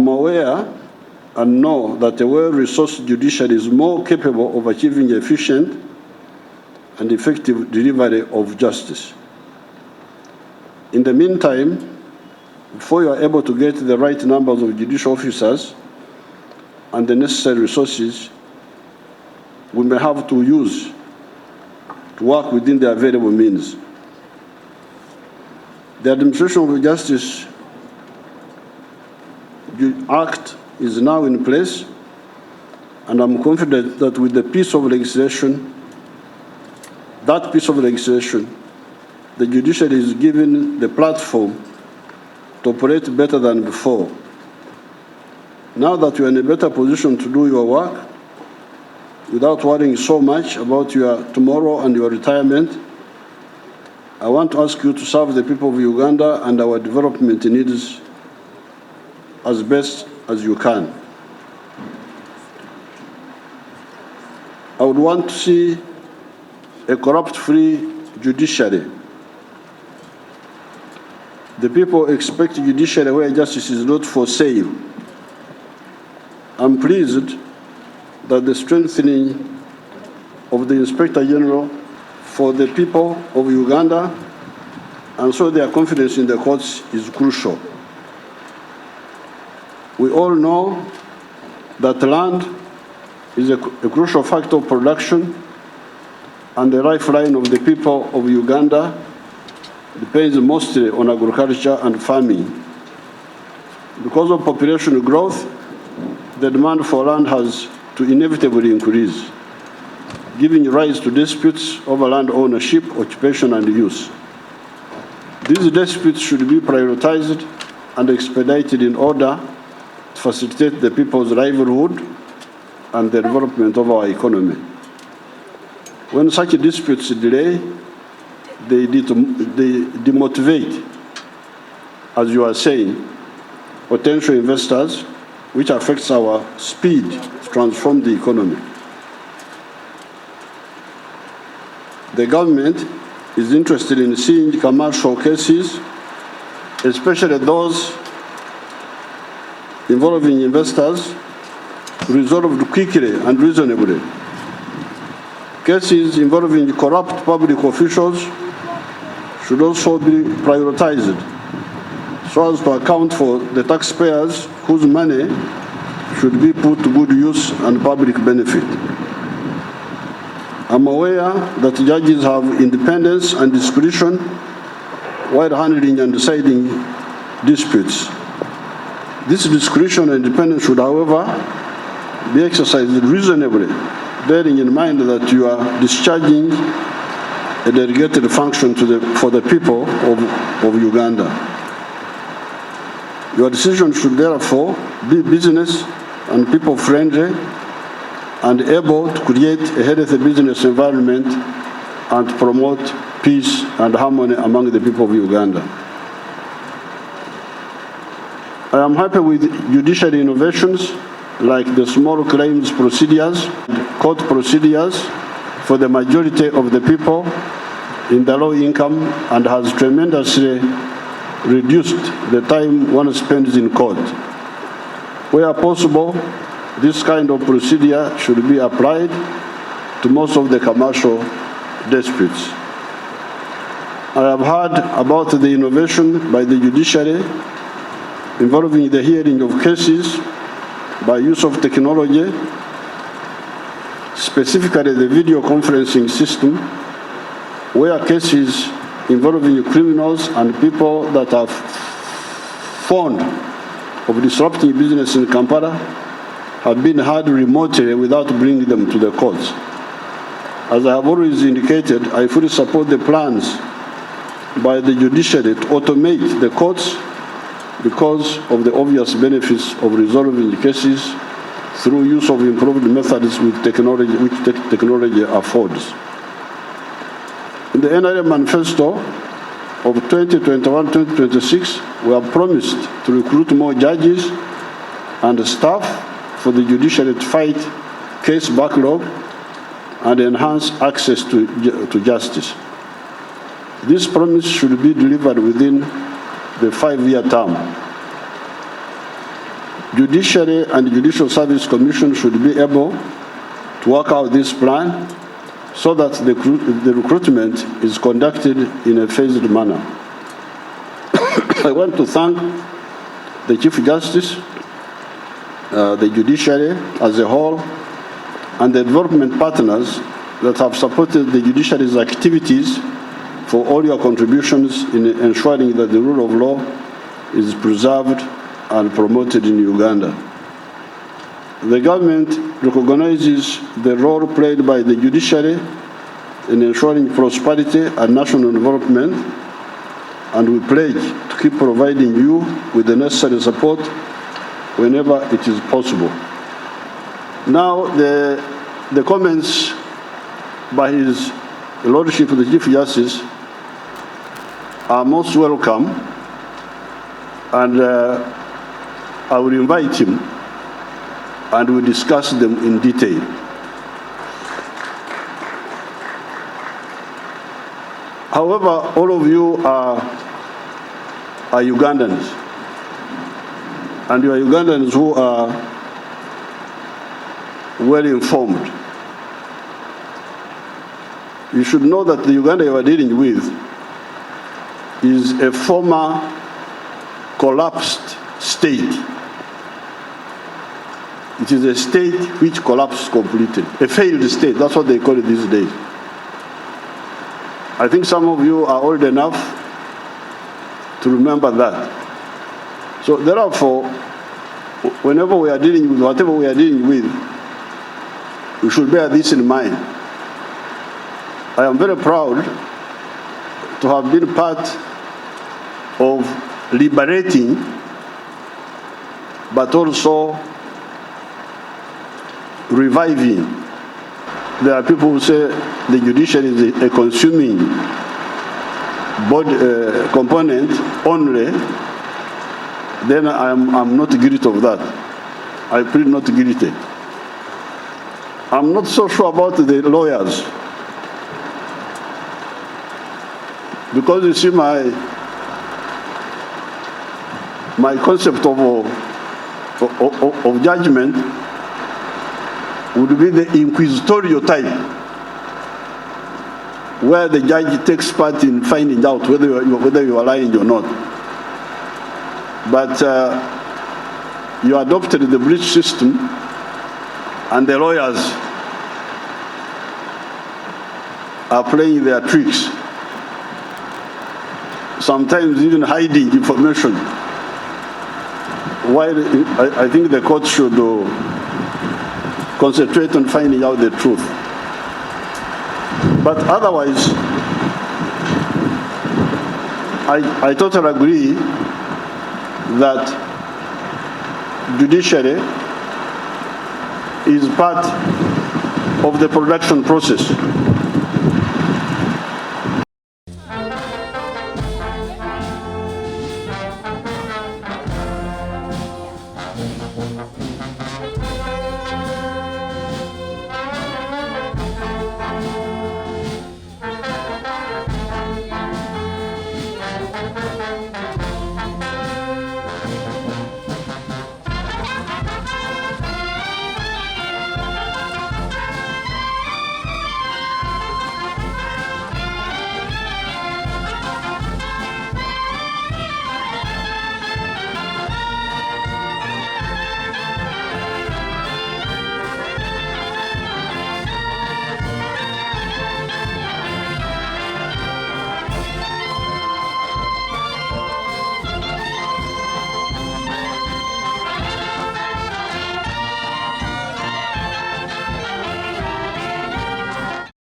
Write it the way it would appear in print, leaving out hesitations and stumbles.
I'm aware and know that a well-resourced judiciary is more capable of achieving efficient and effective delivery of justice. In the meantime, before you are able to get the right numbers of judicial officers and the necessary resources, we may have to work within the available means. The Administration of Justice Act is now in place, and I'm confident that with that piece of legislation, the judiciary is given the platform to operate better than before. Now that you are in a better position to do your work without worrying so much about your tomorrow and your retirement, I want to ask you to serve the people of Uganda and our development needs as best as you can. I would want to see a corrupt-free judiciary. The people expect a judiciary where justice is not for sale. I'm pleased that the strengthening of the Inspector General for the people of Uganda and so their confidence in the courts is crucial. We all know that land is a crucial factor of production, and the lifeline of the people of Uganda depends mostly on agriculture and farming. Because of population growth, the demand for land has to inevitably increase, giving rise to disputes over land ownership, occupation, and use. These disputes should be prioritized and expedited in order to facilitate the people's livelihood and the development of our economy. When such disputes delay, they demotivate, as you are saying, potential investors, which affects our speed to transform the economy. The government is interested in seeing commercial cases, especially those involving investors, resolved quickly and reasonably. Cases involving corrupt public officials should also be prioritized so as to account for the taxpayers whose money should be put to good use and public benefit. I'm aware that judges have independence and discretion while handling and deciding disputes. This discretion and independence should, however, be exercised reasonably, bearing in mind that you are discharging a delegated function for the people of Uganda. Your decision should therefore be business and people-friendly and able to create a healthy business environment and promote peace and harmony among the people of Uganda. I am happy with judiciary innovations like the small claims procedures, court procedures for the majority of the people in the low income, and has tremendously reduced the time one spends in court. Where possible, this kind of procedure should be applied to most of the commercial disputes. I have heard about the innovation by the judiciary involving the hearing of cases by use of technology, specifically the video conferencing system, where cases involving criminals and people that are fond of disrupting business in Kampala have been heard remotely without bringing them to the courts. As I have always indicated, I fully support the plans by the judiciary to automate the courts because of the obvious benefits of resolving cases through use of improved methods with technology, which technology affords. In the NRM manifesto of 2021-2026, we have promised to recruit more judges and staff for the judiciary to fight case backlog and enhance access to justice. This promise should be delivered within the 5-year term. Judiciary and Judicial Service Commission should be able to work out this plan so that the recruitment is conducted in a phased manner. I want to thank the Chief Justice, the judiciary as a whole, and the development partners that have supported the judiciary's activities for all your contributions in ensuring that the rule of law is preserved and promoted in Uganda. The government recognizes the role played by the judiciary in ensuring prosperity and national development, and we pledge to keep providing you with the necessary support whenever it is possible. Now, the comments by His Lordship the Chief Justice are most welcome, and I will invite him and we'll discuss them in detail. However, all of you are Ugandans, and you are Ugandans who are well informed. You should know that the Uganda you are dealing with is a former collapsed state. It is a state which collapsed completely, a failed state, that's what they call it these days. I think some of you are old enough to remember that. So therefore, whenever we are dealing with whatever we are dealing with, we should bear this in mind. I am very proud to have been part of liberating, but also reviving. There are people who say the judiciary is a consuming body, component only. Then I'm not guilty of that. I plead not guilty. I'm not so sure about the lawyers, because you see my concept of judgment would be the inquisitorial type, where the judge takes part in finding out whether you are lying or not. But you adopted the British system, and the lawyers are playing their tricks, sometimes even hiding information. While I think the court should concentrate on finding out the truth. But otherwise, I totally agree that judiciary is part of the production process.